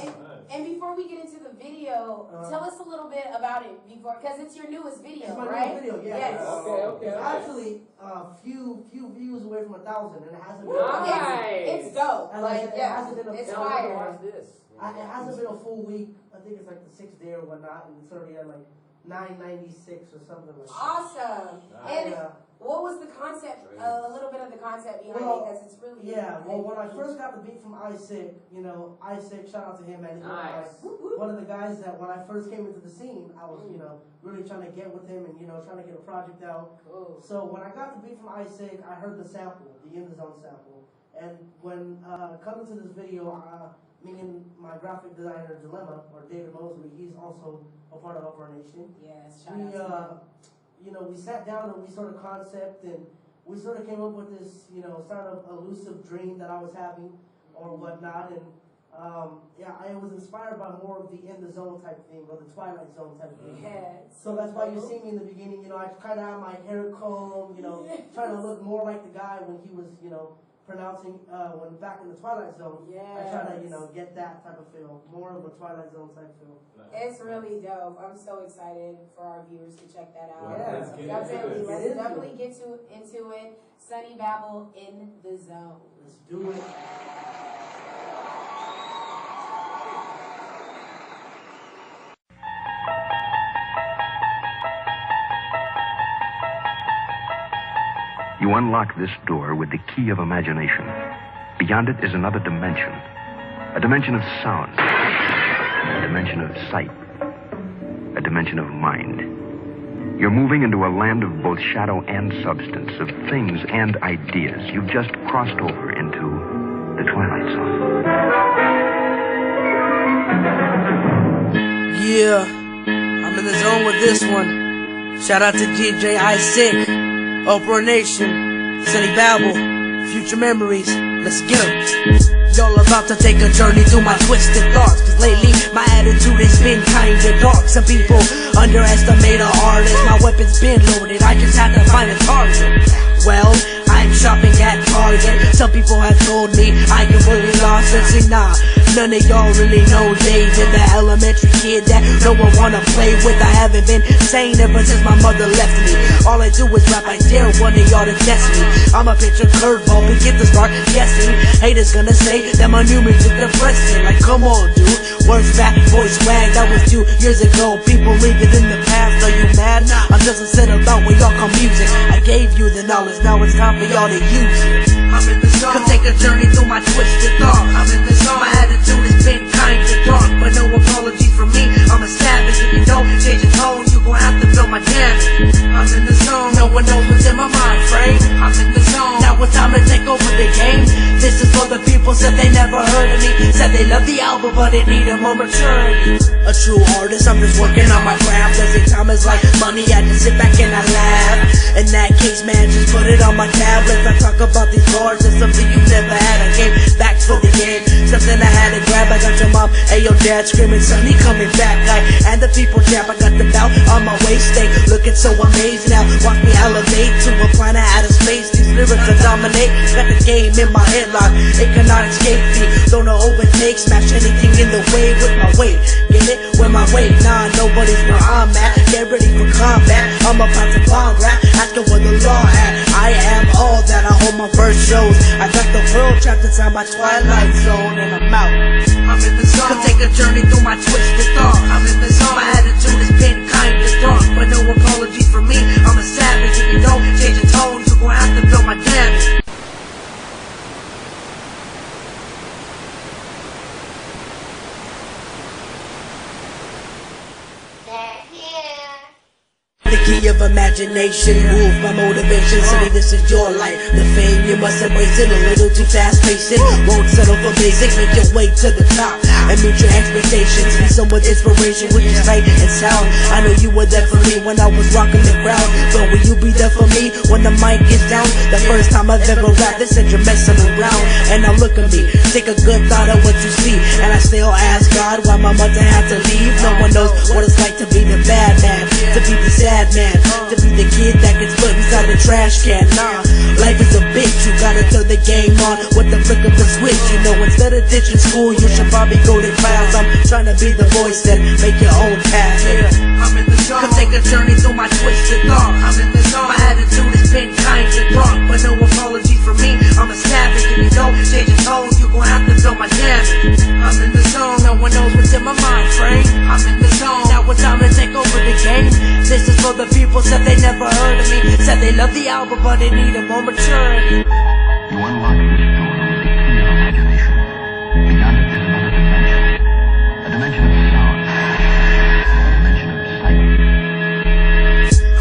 And before we get into the video, tell us a little bit about it because it's your newest video, It's my right? new video, yeah. Yes. Okay. It's actually a few views away from 1,000, and it hasn't been. It's dope. And Like, it yeah, hasn't been it's a fire. Watch this. It hasn't been a full week. I think it's like the 6th day or whatnot, and it's already at like 996 or something like that. Awesome. And what was the concept? A little bit of the concept behind it, because it's really when I first got the beat from Isaac, Isaac, shout out to him, man. Nice. One of the guys that when I first came into the scene, I was really trying to get with him and trying to get a project out. Cool. So when I got the beat from Isaac, I heard the sample, the In the Zone sample, and when coming to this video, me and my graphic designer Dilemma, or David Mosley, he's also a part of Uproar Nation. Yes, shout out to him. We sat down and we sort of concept and we sort of came up with this, sort of elusive dream that I was having or whatnot. And I was inspired by more of the In the Zone type thing or the Twilight Zone type thing. Yes. So that's why you see me in the beginning, I kind of have my hair combed, trying to look more like the guy when he was, pronouncing when back in the Twilight Zone. Yes. I try to get that type of feel, more of a Twilight Zone type feel. It's really dope. I'm so excited for our viewers to check that out. Yeah, let's get into Let's it. definitely get into it. Sonnie Babble in the zone. Let's do it. You unlock this door with the key of imagination. Beyond it is another dimension. A dimension of sound. A dimension of sight. A dimension of mind. You're moving into a land of both shadow and substance, of things and ideas. You've just crossed over into the Twilight Zone. Yeah, I'm in the zone with this one. Shout out to DJ Isaac, Uproar Nation, Sonnie Babble, Future Memories. Let's get 'em. Y'all about to take a journey through my twisted thoughts, cause lately my attitude has been kinda dark. Some people underestimate an artist. My weapon's been loaded, I just had to find a target. Well, I'm shopping at Target. Some people have told me I get really lost and see, nah, none of y'all really know David, the elementary kid that no one wanna play with. I haven't been sane ever since my mother left me. All I do is rap, I dare one of y'all to test me. I'm a pitcher curveball, begin to start guessing. Haters gonna say that my new music depressing. Like, come on, dude, words, fat, voice, swag. That was 2 years ago. People leave it in the past. Are you mad? I'm just upset about where y'all call music. I gave you the knowledge, now it's time for y'all to use it. I'm in the zone. Come take a journey through my twisted thoughts. I'm in the zone. My attitude has been kinda dark, but no apologies from me. I'm a savage. but it needed more maturity. A true artist, I'm just working on my craft. Every time is like money, I just sit back and I laugh. In that case, man, just put it on my tablet. I talk about these bars, it's something you never had. I came back for the game, something I had to grab. I got your mom, hey your dad screaming, Sonnie coming back. And the people jab, I got the belt on my waist. They looking so amazing now. Watch me elevate to a planet out of space. These lyrics that dominate, got the game in my headlock. It cannot escape me. Don't know overtake, smash anything in the way with my weight. Get it with my weight. Nah, nobody's where I'm at. Get ready for combat. I'm about to bomb rap. Asking where the law at. I am all that. I hold my first shows. I got the world trapped inside my twilight zone, and I'm out. I'm in the zone. Come take a journey through my twisted thought. I'm in the zone. My attitude has been kinda dark, but no apology for me. I'm a savage. If you don't change your tone, you're gonna have to feel my damage. The key of imagination, move my motivation. Sonnie, this is your life. The fame, you must embrace it. A little too fast paced. Won't settle for basics. Make your way to the top and meet your expectations. Be someone with inspiration with your sight and sound. I know you were there for me when I was rocking the ground. But will you be there for me when the mic gets down? The first time I've ever rapped this and you're messing around. And now look at me, take a good thought of what you see. And I still ask God why my mother had to leave. No one knows what it's like to be the bad man, to be the sad man, to be the kid that gets put inside the trash can. Nah, life is a bitch, you gotta turn the game on with the flick of the switch. You know, instead of ditching school, you should probably go to class. I'm trying to be the voice that make your own path. Yeah, I'm in the zone. Come take a journey through my twisted thought. I'm in the zone. My attitude has been kinda drunk, but no apologies for me. I'm a savage. If you don't change your tone, you gon' have to feel my damage. I'm in the zone. No one knows what's in my mind frame. I'm in the zone. Now it's time to take over the game. This is for the people said they never heard of me. Said they love the album, but they needed more maturity. You unlock this door with the key of imagination. Beyond it is another dimension. A dimension of sound. A dimension of sight.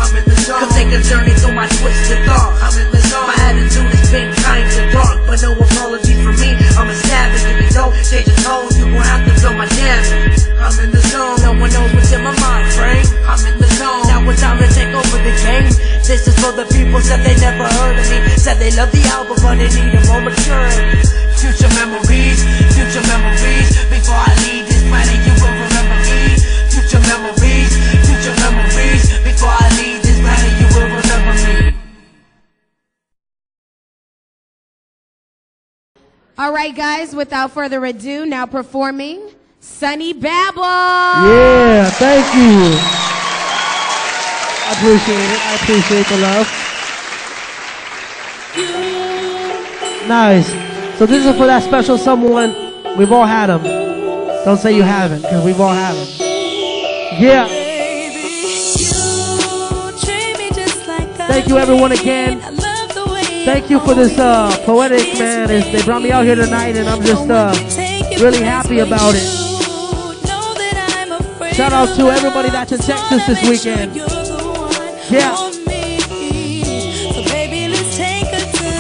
I'm in the zone. Come take a journey through my twisted thought. I'm in the zone. My attitude has been kinda dark, but no apologies for me. I'm a savage. If you don't change your tone, you gon' have to feel my damage. I'm in the zone. No one knows what's in my mind frame. I'm in the zone. Now it's time to take over the game. This is for the people said they never heard of me. Said they love the album, but they needed more maturity. Future memories, future memories. Before I leave this planet, you will remember me. Future memories, future memories. Before I leave this planet, you will remember me. All right, guys, without further ado, now performing Sonnie Babble. Yeah, thank you. I appreciate it. I appreciate the love. Nice. So this is for that special someone. We've all had them. Don't say you haven't, because we've all had them. Yeah. Thank you, everyone, again. Thank you for this Poetics, man. They brought me out here tonight, and I'm just really happy about it. Shout out to everybody that's in Texas this weekend. Yeah.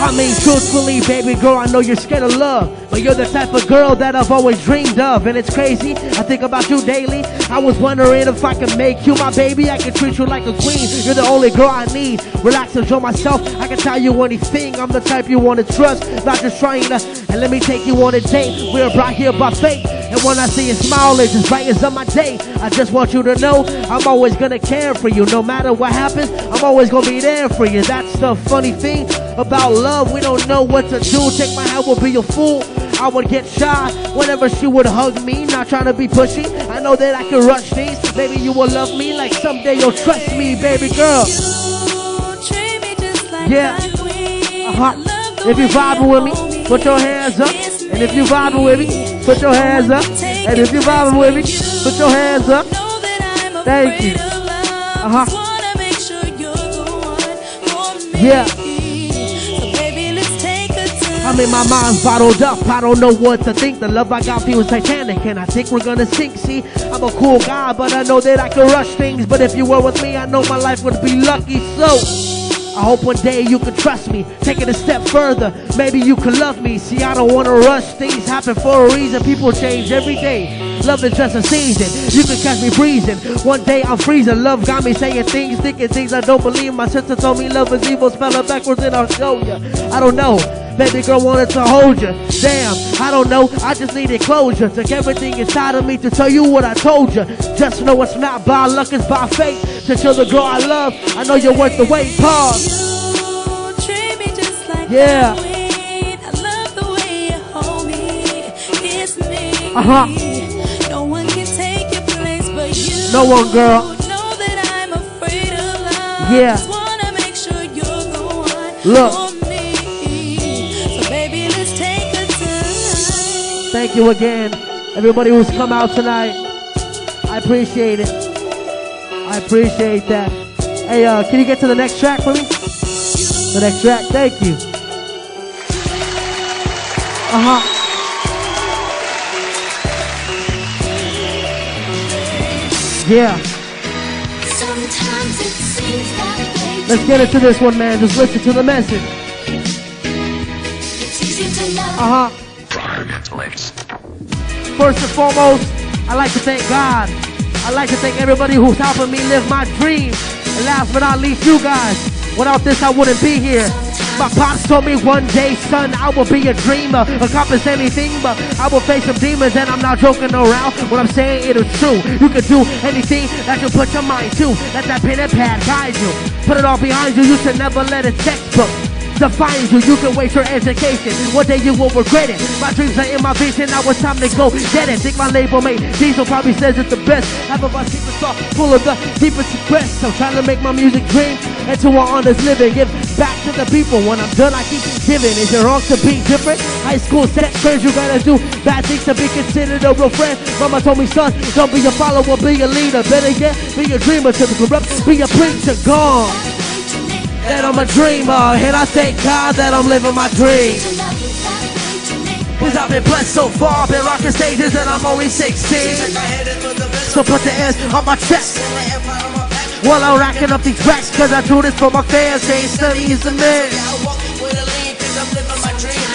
I mean, truthfully, baby girl, I know you're scared of love, but you're the type of girl that I've always dreamed of, and it's crazy. I think about you daily. I was wondering if I could make you my baby. I can treat you like a queen. You're the only girl I need. Relax, enjoy myself. I can tell you anything. I'm the type you want to trust, not just trying to. And let me take you on a date. We're brought here by fate. And when I see you smile, it just brightens up my day. I just want you to know I'm always gonna care for you. No matter what happens, I'm always gonna be there for you. That's the funny thing about love. We don't know what to do. Take my hand, will be a fool. I would get shy whenever she would hug me. Not trying to be pushy. I know that I can rush things. Maybe you will love me like someday you'll trust me, baby girl. Yeah. If you vibing with me, put your hands up. And if you vibing with me, put your hands up. And if you vibing with me, put your hands up. Thank you. Yeah. I mean, my mind's bottled up. I don't know what to think. The love I got feels Titanic, and I think we're gonna sink. See, I'm a cool guy, but I know that I can rush things. But if you were with me, I know my life would be lucky. So I hope one day you can trust me, take it a step further. Maybe you can love me. See, I don't want to rush. Things happen for a reason. People change every day. Love is just a season. You can catch me breezing. One day I'm freezing. Love got me saying things, thinking things I don't believe. My sister told me love is evil. Spell it backwards and I'll show ya. I don't know. Baby girl wanted to hold you. Damn, I don't know. I just needed closure. Took everything inside of me to tell you what I told you. Just know it's not by luck, it's by fate. To show the girl I love, I know you're worth the wait. Pause. You treat me just like yeah. I love the way you hold me. It's me. No one can take your place but you. No one, girl. Know that I'm afraid of love. Yeah. Just wanna make sure you're the one. Look. Thank you again, everybody who's come out tonight. I appreciate it. I appreciate that. Hey, can you get to the next track for me? The next track, thank you. Yeah. Sometimes it seems that let's get into this one, man. Just listen to the message. It's easy to love. First and foremost, I'd like to thank God. I'd like to thank everybody who's helping me live my dream. And last but not least, you guys. Without this, I wouldn't be here. My pops told me one day, son, I will be a dreamer. Accomplish anything, but I will face some demons. And I'm not joking around. What I'm saying, it is true. You can do anything that you put your mind to. Let that pen and pad guide you. Put it all behind you. You should never let a textbook define you. You can waste your education. One day you will regret it. My dreams are in my vision. Now it's time to go get it. Think my label mate Diesel probably says it's the best. Half of our secrets are full of the deepest secrets. I'm trying to make my music dream into an honest living. Give back to the people. When I'm done, I keep giving. Is it wrong to be different? High school set friends, you gotta do bad things to be considered a real friend. Mama told me, son, don't be a follower, be a leader. Better yet, be a dreamer to the corrupt. Be a preacher, gone. That I'm a dreamer, and I thank God that I'm living my dream. Cause I've been blessed so far, been rocking stages and I'm only 16. So put the S on my chest while I'm racking up these racks. Cause I do this for my fans, saying Sonnie is the man.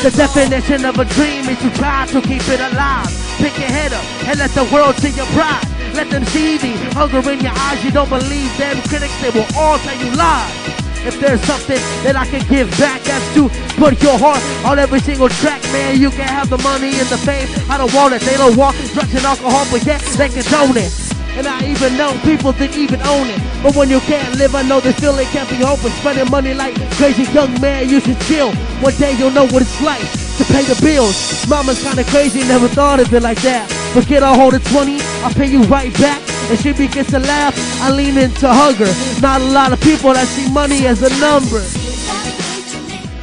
The definition of a dream is to try to keep it alive. Pick your head up and let the world see your pride. Let them see the hunger in your eyes. You don't believe them critics, they will all tell you lies. If there's something that I can give back, that's to put your heart on every single track, man. You can have the money and the fame, I don't want it. They don't want drugs and alcohol, but yet they condone it. And I even know people that even own it. But when you can't live, I know this feeling can't be open. Spending money like crazy young man, you should chill. One day you'll know what it's like to pay the bills. Mama's kinda crazy, never thought of it like that. Forget I'll hold it 20, I'll pay you right back. And she begins to laugh, I lean in to hug her. Not a lot of people that see money as a number.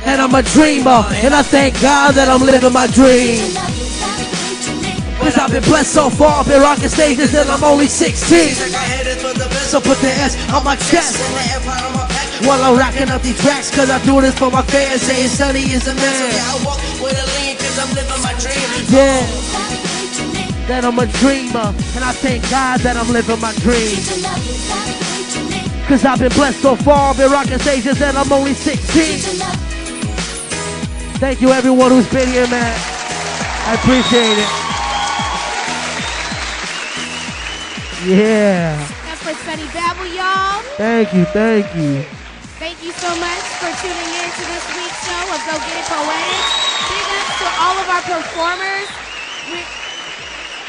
And I'm a dreamer, and I thank God that I'm living my dream. Cause I've been blessed so far, been rocking stages and I'm only 16. So put the S on my chest while I'm racking up these tracks. Cause I do this for my fans, saying Sonnie is the man. Yeah. That I'm a dreamer, and I thank God that I'm living my dream. Cause I've been blessed so far, been rocking stages and I'm only 16. Thank you everyone who's been here, man. I appreciate it. Yeah. That's for Sonnie Babble, y'all. Thank you, thank you. Thank you so much for tuning in to this week's show of Go Get It Poetics. Big ups to all of our performers.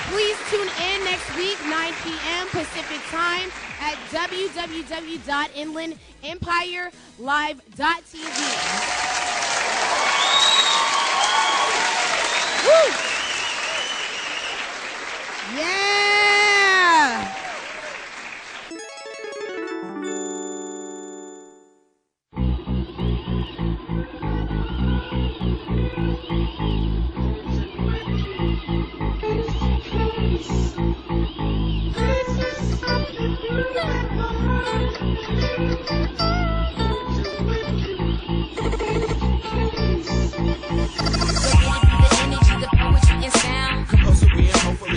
Please tune in next week, 9 p.m. Pacific time at www.inlandempirelive.tv. Woo! Yeah!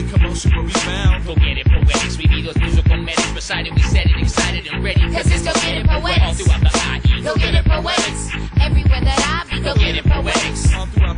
Commotion will be found. Go get it, poetics. We need those musical medics beside it. We set it, excited and ready. Cause it's Go Get It Poetics. All throughout the IE. Go get it. get it poetics. All throughout